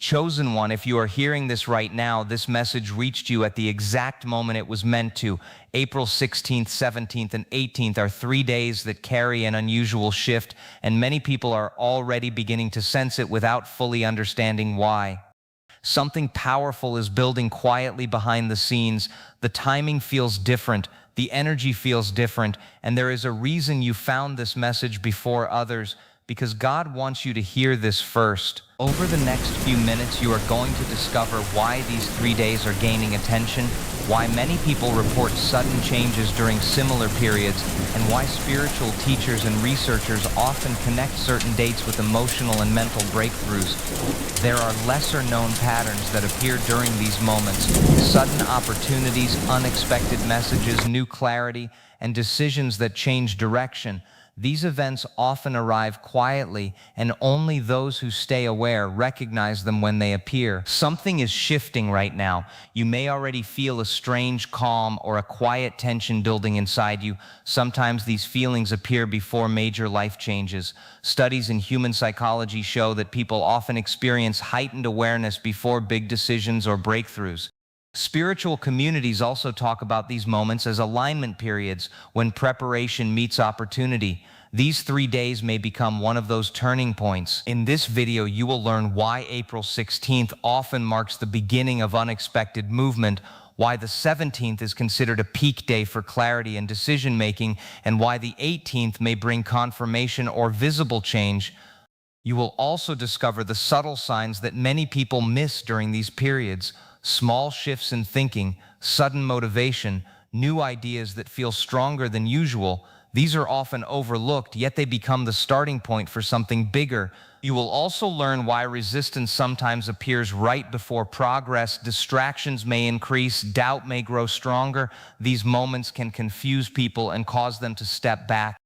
Chosen one, if you are hearing this right now, this message reached you at the exact moment it was meant to. April 16th, 17th, and 18th are 3 days that carry an unusual shift, and many people are already beginning to sense it without fully understanding why. Something powerful is building quietly behind the scenes. The timing feels different, the energy feels different, and there is a reason you found this message before others, because God wants you to hear this first. Over the next few minutes, you are going to discover why these 3 days are gaining attention, why many people report sudden changes during similar periods, and why spiritual teachers and researchers often connect certain dates with emotional and mental breakthroughs. There are lesser-known patterns that appear during these moments: sudden opportunities, unexpected messages, new clarity, and decisions that change direction. These events often arrive quietly, and only those who stay aware recognize them when they appear. Something is shifting right now. You may already feel a strange calm or a quiet tension building inside you. Sometimes these feelings appear before major life changes. Studies in human psychology show that people often experience heightened awareness before big decisions or breakthroughs. Spiritual communities also talk about these moments as alignment periods, when preparation meets opportunity. These 3 days may become one of those turning points. In this video, you will learn why April 16th often marks the beginning of unexpected movement, why the 17th is considered a peak day for clarity and decision-making, and why the 18th may bring confirmation or visible change. You will also discover the subtle signs that many people miss during these periods: small shifts in thinking, sudden motivation, new ideas that feel stronger than usual. These are often overlooked, yet they become the starting point for something bigger. You will also learn why resistance sometimes appears right before progress. Distractions may increase, doubt may grow stronger. These moments can confuse people and cause them to step back.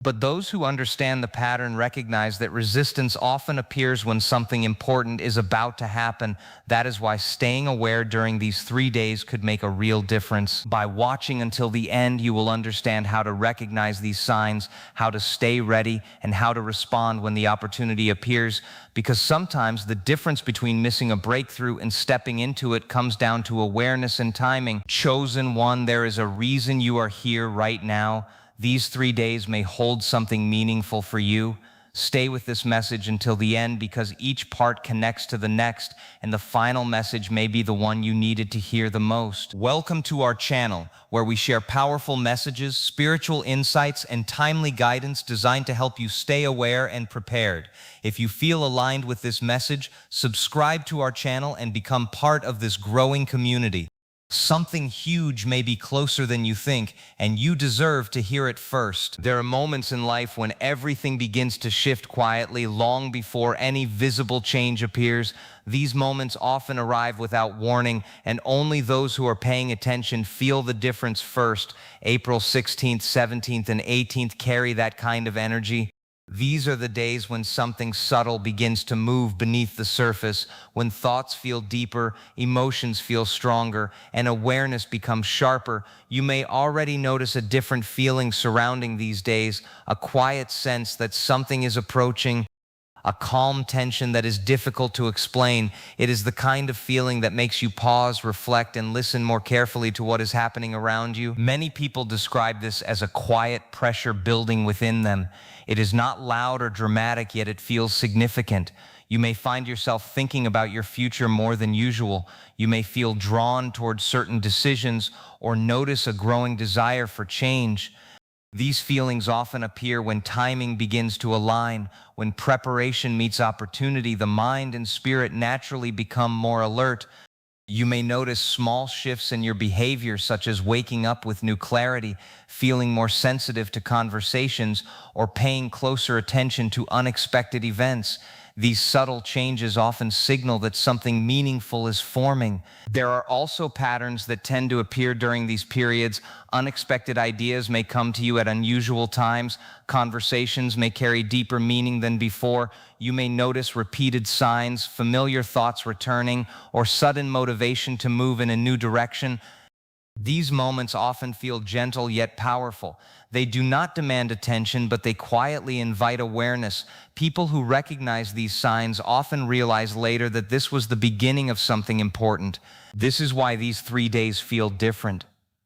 But those who understand the pattern recognize that resistance often appears when something important is about to happen. That is why staying aware during these 3 days could make a real difference. By watching until the end, you will understand how to recognize these signs, how to stay ready, and how to respond when the opportunity appears. Because sometimes the difference between missing a breakthrough and stepping into it comes down to awareness and timing. Chosen one, there is a reason you are here right now. These 3 days may hold something meaningful for you. Stay with this message until the end, because each part connects to the next, and the final message may be the one you needed to hear the most. Welcome to our channel, where we share powerful messages, spiritual insights, and timely guidance designed to help you stay aware and prepared. If you feel aligned with this message, subscribe to our channel and become part of this growing community. Something huge may be closer than you think, and you deserve to hear it first. There are moments in life when everything begins to shift quietly, long before any visible change appears. These moments often arrive without warning, and only those who are paying attention feel the difference first. April 16th, 17th, and 18th carry that kind of energy. These are the days when something subtle begins to move beneath the surface, when thoughts feel deeper, emotions feel stronger, and awareness becomes sharper. You may already notice a different feeling surrounding these days, a quiet sense that something is approaching, a calm tension that is difficult to explain. It is the kind of feeling that makes you pause, reflect, and listen more carefully to what is happening around you. Many people describe this as a quiet pressure building within them. It is not loud or dramatic, yet it feels significant. You may find yourself thinking about your future more than usual. You may feel drawn towards certain decisions or notice a growing desire for change. These feelings often appear when timing begins to align. When preparation meets opportunity, the mind and spirit naturally become more alert. You may notice small shifts in your behavior, such as waking up with new clarity, feeling more sensitive to conversations, or paying closer attention to unexpected events. These subtle changes often signal that something meaningful is forming. There are also patterns that tend to appear during these periods. Unexpected ideas may come to you at unusual times. Conversations may carry deeper meaning than before. You may notice repeated signs, familiar thoughts returning, or sudden motivation to move in a new direction. These moments often feel gentle yet powerful. They do not demand attention, but they quietly invite awareness. People who recognize these signs often realize later that this was the beginning of something important. This is why these 3 days feel different.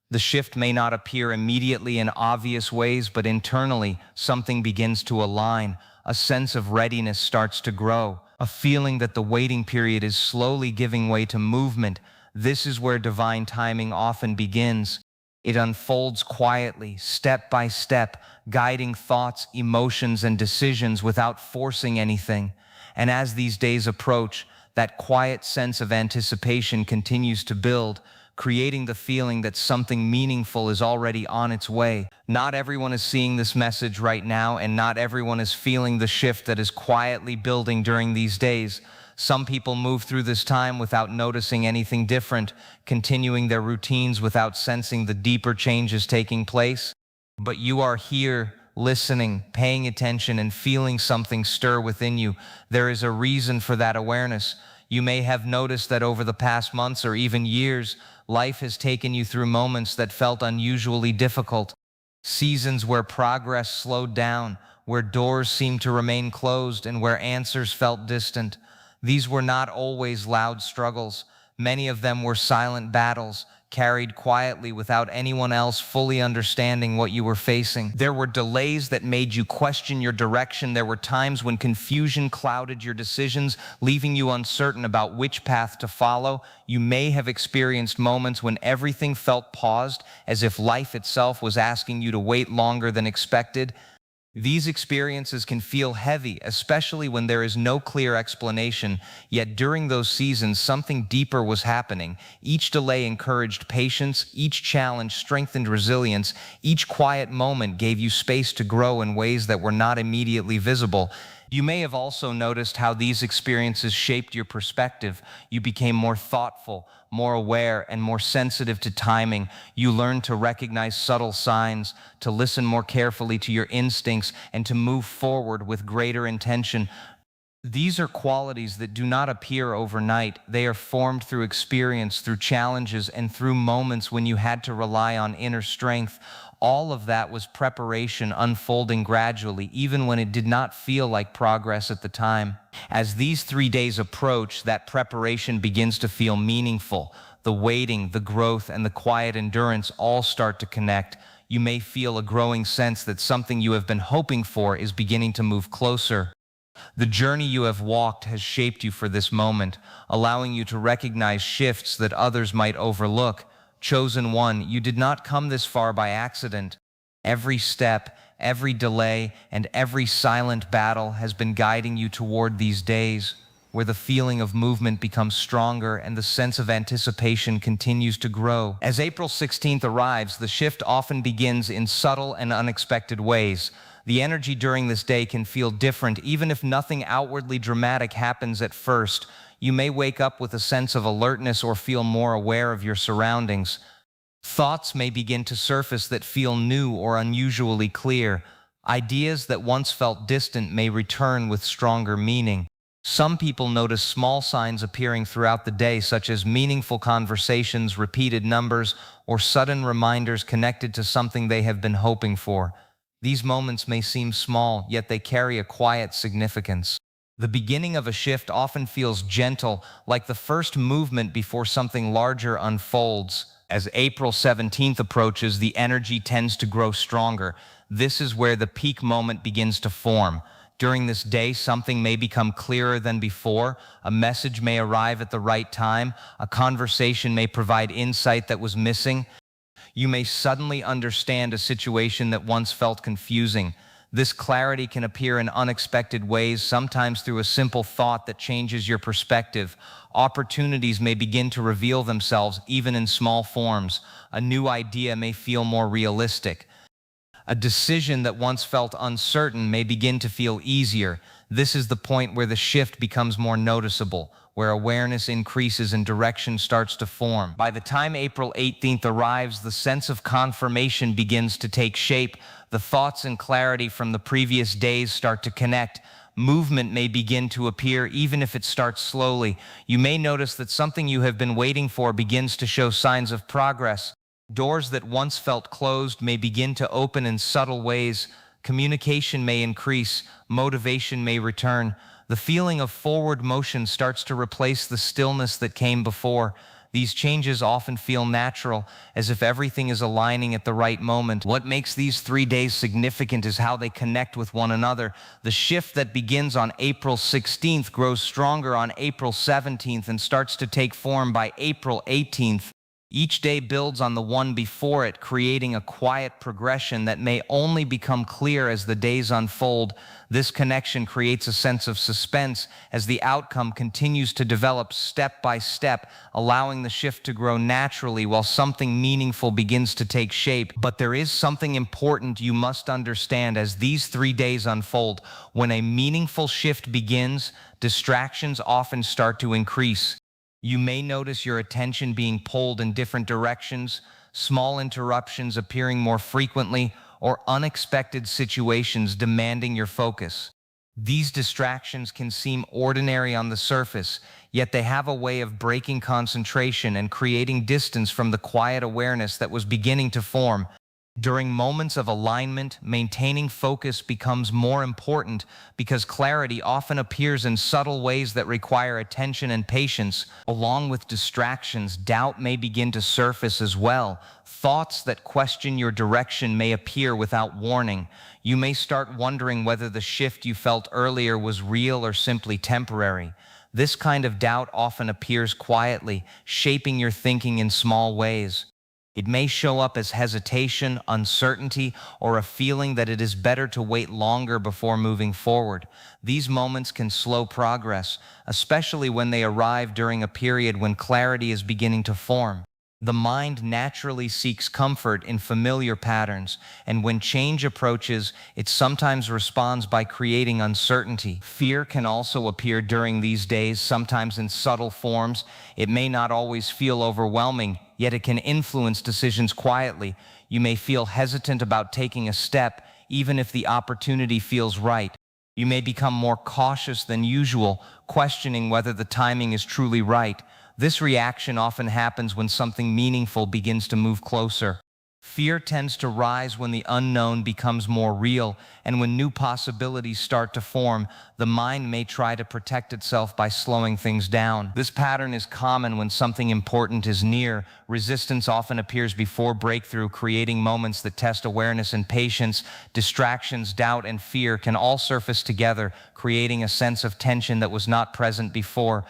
The shift may not appear immediately in obvious ways, but internally, something begins to align. A sense of readiness starts to grow, a feeling that the waiting period is slowly giving way to movement. This is where divine timing often begins. It unfolds quietly, step by step, guiding thoughts, emotions, and decisions without forcing anything. And as these days approach, that quiet sense of anticipation continues to build, creating the feeling that something meaningful is already on its way. Not everyone is seeing this message right now, and not everyone is feeling the shift that is quietly building during these days. Some people move through this time without noticing anything different, continuing their routines without sensing the deeper changes taking place. But you are here, listening, paying attention, and feeling something stir within you. There is a reason for that awareness. You may have noticed that over the past months or even years, life has taken you through moments that felt unusually difficult. Seasons where progress slowed down, where doors seemed to remain closed, and where answers felt distant. These were not always loud struggles. Many of them were silent battles, carried quietly without anyone else fully understanding what you were facing. There were delays that made you question your direction. There were times when confusion clouded your decisions, leaving you uncertain about which path to follow. You may have experienced moments when everything felt paused, as if life itself was asking you to wait longer than expected. These experiences can feel heavy, especially when there is no clear explanation, yet during those seasons something deeper was happening. Each delay encouraged patience, each challenge strengthened resilience, each quiet moment gave you space to grow in ways that were not immediately visible. You may have also noticed how these experiences shaped your perspective. You became more thoughtful, more aware, and more sensitive to timing. You learned to recognize subtle signs, to listen more carefully to your instincts, and to move forward with greater intention. These are qualities that do not appear overnight. They are formed through experience, through challenges, and through moments when you had to rely on inner strength. All of that was preparation unfolding gradually, even when it did not feel like progress at the time. As these 3 days approach, that preparation begins to feel meaningful. The waiting, the growth, and the quiet endurance all start to connect. You may feel a growing sense that something you have been hoping for is beginning to move closer. The journey you have walked has shaped you for this moment, allowing you to recognize shifts that others might overlook. Chosen one, you did not come this far by accident. Every step, every delay, and every silent battle has been guiding you toward these days, where the feeling of movement becomes stronger and the sense of anticipation continues to grow. As April 16th arrives, the shift often begins in subtle and unexpected ways. The energy during this day can feel different, even if nothing outwardly dramatic happens at first. You may wake up with a sense of alertness or feel more aware of your surroundings. Thoughts may begin to surface that feel new or unusually clear. Ideas that once felt distant may return with stronger meaning. Some people notice small signs appearing throughout the day, such as meaningful conversations, repeated numbers, or sudden reminders connected to something they have been hoping for. These moments may seem small, yet they carry a quiet significance. The beginning of a shift often feels gentle, like the first movement before something larger unfolds. As April 17th approaches, the energy tends to grow stronger. This is where the peak moment begins to form. During this day, something may become clearer than before. A message may arrive at the right time. A conversation may provide insight that was missing. You may suddenly understand a situation that once felt confusing. This clarity can appear in unexpected ways, sometimes through a simple thought that changes your perspective. Opportunities may begin to reveal themselves, even in small forms. A new idea may feel more realistic. A decision that once felt uncertain may begin to feel easier. This is the point where the shift becomes more noticeable, where awareness increases and direction starts to form. By the time April 18th arrives, the sense of confirmation begins to take shape. The thoughts and clarity from the previous days start to connect. Movement may begin to appear, even if it starts slowly. You may notice that something you have been waiting for begins to show signs of progress. Doors that once felt closed may begin to open in subtle ways. Communication may increase, motivation may return. The feeling of forward motion starts to replace the stillness that came before. These changes often feel natural, as if everything is aligning at the right moment. What makes these 3 days significant is how they connect with one another. The shift that begins on April 16th grows stronger on April 17th and starts to take form by April 18th. Each day builds on the one before it, creating a quiet progression that may only become clear as the days unfold. This connection creates a sense of suspense as the outcome continues to develop step by step, allowing the shift to grow naturally while something meaningful begins to take shape. But there is something important you must understand as these 3 days unfold. When a meaningful shift begins, distractions often start to increase. You may notice your attention being pulled in different directions, small interruptions appearing more frequently, or unexpected situations demanding your focus. These distractions can seem ordinary on the surface, yet they have a way of breaking concentration and creating distance from the quiet awareness that was beginning to form. During moments of alignment, maintaining focus becomes more important because clarity often appears in subtle ways that require attention and patience. Along with distractions, doubt may begin to surface as well. Thoughts that question your direction may appear without warning. You may start wondering whether the shift you felt earlier was real or simply temporary. This kind of doubt often appears quietly, shaping your thinking in small ways. It may show up as hesitation, uncertainty, or a feeling that it is better to wait longer before moving forward. These moments can slow progress, especially when they arrive during a period when clarity is beginning to form. The mind naturally seeks comfort in familiar patterns, and when change approaches, it sometimes responds by creating uncertainty. Fear can also appear during these days, sometimes in subtle forms. It may not always feel overwhelming, yet it can influence decisions quietly. You may feel hesitant about taking a step, even if the opportunity feels right. You may become more cautious than usual, questioning whether the timing is truly right. This reaction often happens when something meaningful begins to move closer. Fear tends to rise when the unknown becomes more real, and when new possibilities start to form, the mind may try to protect itself by slowing things down. This pattern is common when something important is near. Resistance often appears before breakthrough, creating moments that test awareness and patience. Distractions, doubt, and fear can all surface together, creating a sense of tension that was not present before.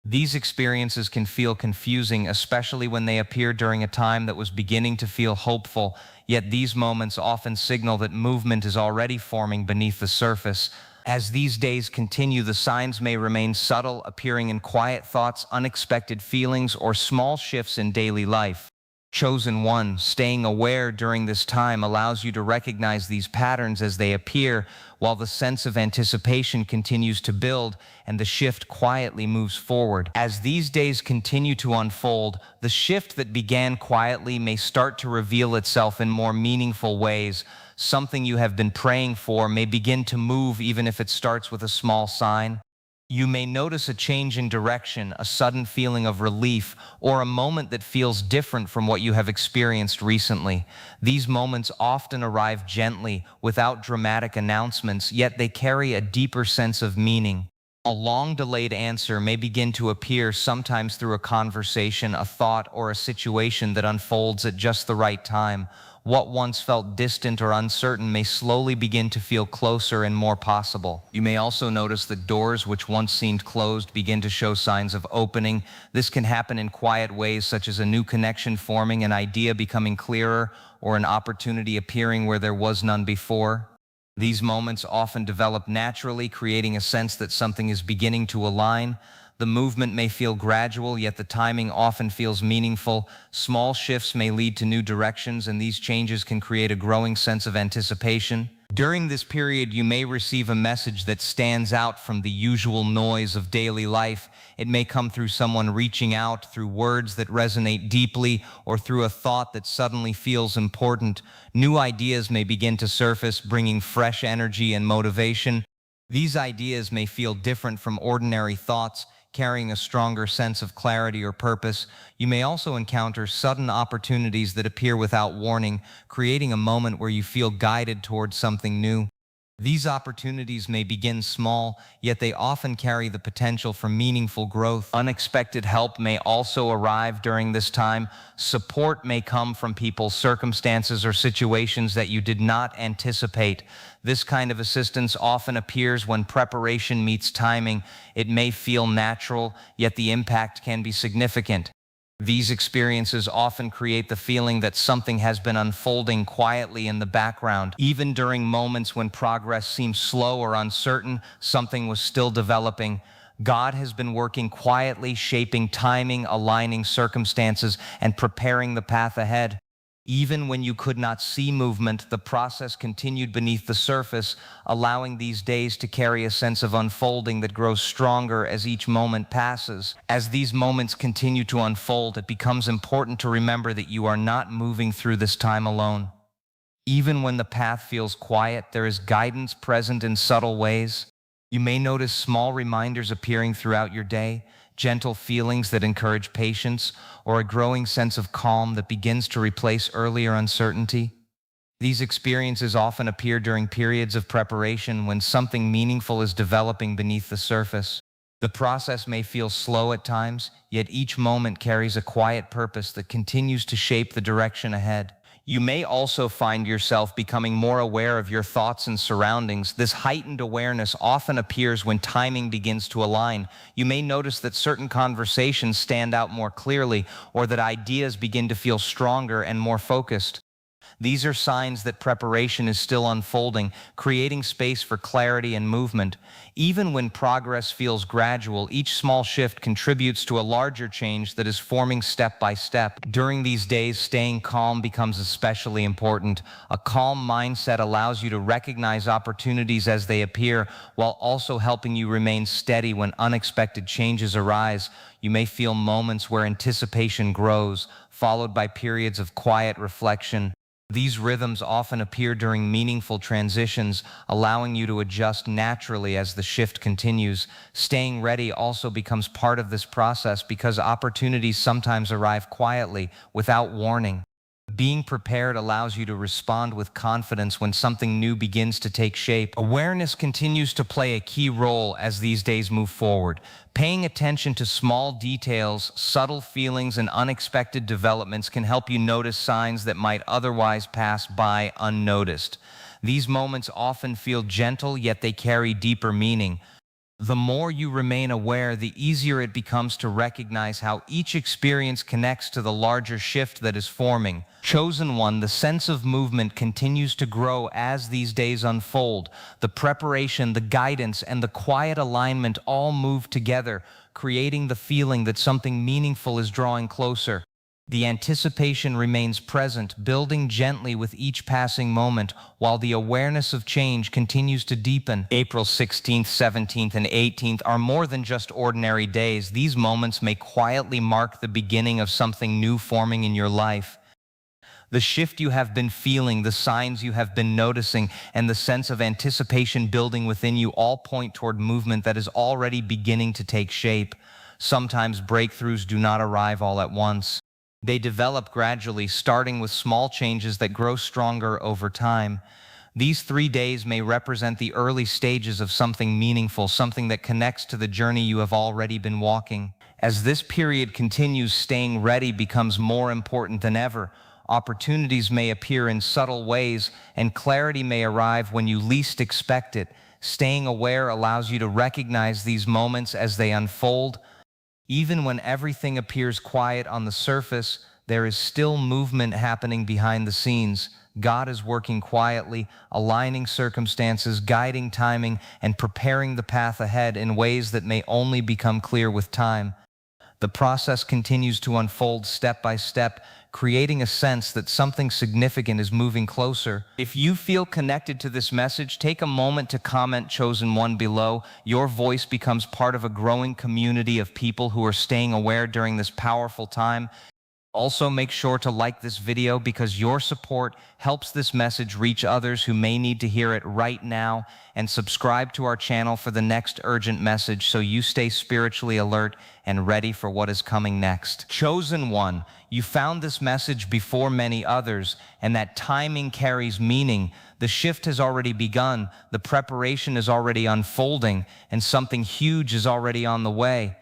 These experiences can feel confusing, especially when they appear during a time that was beginning to feel hopeful, yet these moments often signal that movement is already forming beneath the surface. As these days continue, the signs may remain subtle, appearing in quiet thoughts, unexpected feelings, or small shifts in daily life. Chosen one, staying aware during this time allows you to recognize these patterns as they appear, while the sense of anticipation continues to build and the shift quietly moves forward. As these days continue to unfold, the shift that began quietly may start to reveal itself in more meaningful ways. Something you have been praying for may begin to move, even if it starts with a small sign. You may notice a change in direction, a sudden feeling of relief, or a moment that feels different from what you have experienced recently. These moments often arrive gently, without dramatic announcements, yet they carry a deeper sense of meaning. A long-delayed answer may begin to appear, sometimes through a conversation, a thought, or a situation that unfolds at just the right time. What once felt distant or uncertain may slowly begin to feel closer and more possible. You may also notice that doors which once seemed closed begin to show signs of opening. This can happen in quiet ways, such as a new connection forming, an idea becoming clearer, or an opportunity appearing where there was none before. These moments often develop naturally, creating a sense that something is beginning to align. The movement may feel gradual, yet the timing often feels meaningful. Small shifts may lead to new directions, and these changes can create a growing sense of anticipation. During this period, you may receive a message that stands out from the usual noise of daily life. It may come through someone reaching out, through words that resonate deeply, or through a thought that suddenly feels important. New ideas may begin to surface, bringing fresh energy and motivation. These ideas may feel different from ordinary thoughts, carrying a stronger sense of clarity or purpose. You may also encounter sudden opportunities that appear without warning, creating a moment where you feel guided towards something new. These opportunities may begin small, yet they often carry the potential for meaningful growth. Unexpected help may also arrive during this time. Support may come from people, circumstances, or situations that you did not anticipate. This kind of assistance often appears when preparation meets timing. It may feel natural, yet the impact can be significant. These experiences often create the feeling that something has been unfolding quietly in the background. Even during moments when progress seems slow or uncertain, something was still developing. God has been working quietly, shaping timing, aligning circumstances, and preparing the path ahead. Even when you could not see movement, the process continued beneath the surface, allowing these days to carry a sense of unfolding that grows stronger as each moment passes. As these moments continue to unfold, it becomes important to remember that you are not moving through this time alone. Even when the path feels quiet, there is guidance present in subtle ways. You may notice small reminders appearing throughout your day, gentle feelings that encourage patience, or a growing sense of calm that begins to replace earlier uncertainty. These experiences often appear during periods of preparation when something meaningful is developing beneath the surface. The process may feel slow at times, yet each moment carries a quiet purpose that continues to shape the direction ahead. You may also find yourself becoming more aware of your thoughts and surroundings. This heightened awareness often appears when timing begins to align. You may notice that certain conversations stand out more clearly, or that ideas begin to feel stronger and more focused. These are signs that preparation is still unfolding, creating space for clarity and movement. Even when progress feels gradual, each small shift contributes to a larger change that is forming step by step. During these days, staying calm becomes especially important. A calm mindset allows you to recognize opportunities as they appear, while also helping you remain steady when unexpected changes arise. You may feel moments where anticipation grows, followed by periods of quiet reflection. These rhythms often appear during meaningful transitions, allowing you to adjust naturally as the shift continues. Staying ready also becomes part of this process because opportunities sometimes arrive quietly, without warning. Being prepared allows you to respond with confidence when something new begins to take shape. Awareness continues to play a key role as these days move forward. Paying attention to small details, subtle feelings, and unexpected developments can help you notice signs that might otherwise pass by unnoticed. These moments often feel gentle, yet they carry deeper meaning. The more you remain aware, the easier it becomes to recognize how each experience connects to the larger shift that is forming. Chosen one, the sense of movement continues to grow as these days unfold. The preparation, the guidance, and the quiet alignment all move together, creating the feeling that something meaningful is drawing closer. The anticipation remains present, building gently with each passing moment, while the awareness of change continues to deepen. April 16th, 17th, and 18th are more than just ordinary days. These moments may quietly mark the beginning of something new forming in your life. The shift you have been feeling, the signs you have been noticing, and the sense of anticipation building within you all point toward movement that is already beginning to take shape. Sometimes breakthroughs do not arrive all at once. They develop gradually, starting with small changes that grow stronger over time. These 3 days may represent the early stages of something meaningful, something that connects to the journey you have already been walking. As this period continues, staying ready becomes more important than ever. Opportunities may appear in subtle ways, and clarity may arrive when you least expect it. Staying aware allows you to recognize these moments as they unfold. Even when everything appears quiet on the surface, there is still movement happening behind the scenes. God is working quietly, aligning circumstances, guiding timing, and preparing the path ahead in ways that may only become clear with time. The process continues to unfold step by step, creating a sense that something significant is moving closer. If you feel connected to this message, take a moment to comment Chosen One below. Your voice becomes part of a growing community of people who are staying aware during this powerful time. Also, make sure to like this video because your support helps this message reach others who may need to hear it right now, and subscribe to our channel for the next urgent message so you stay spiritually alert and ready for what is coming next. Chosen one, you found this message before many others, and that timing carries meaning. The shift has already begun, the preparation is already unfolding, and something huge is already on the way.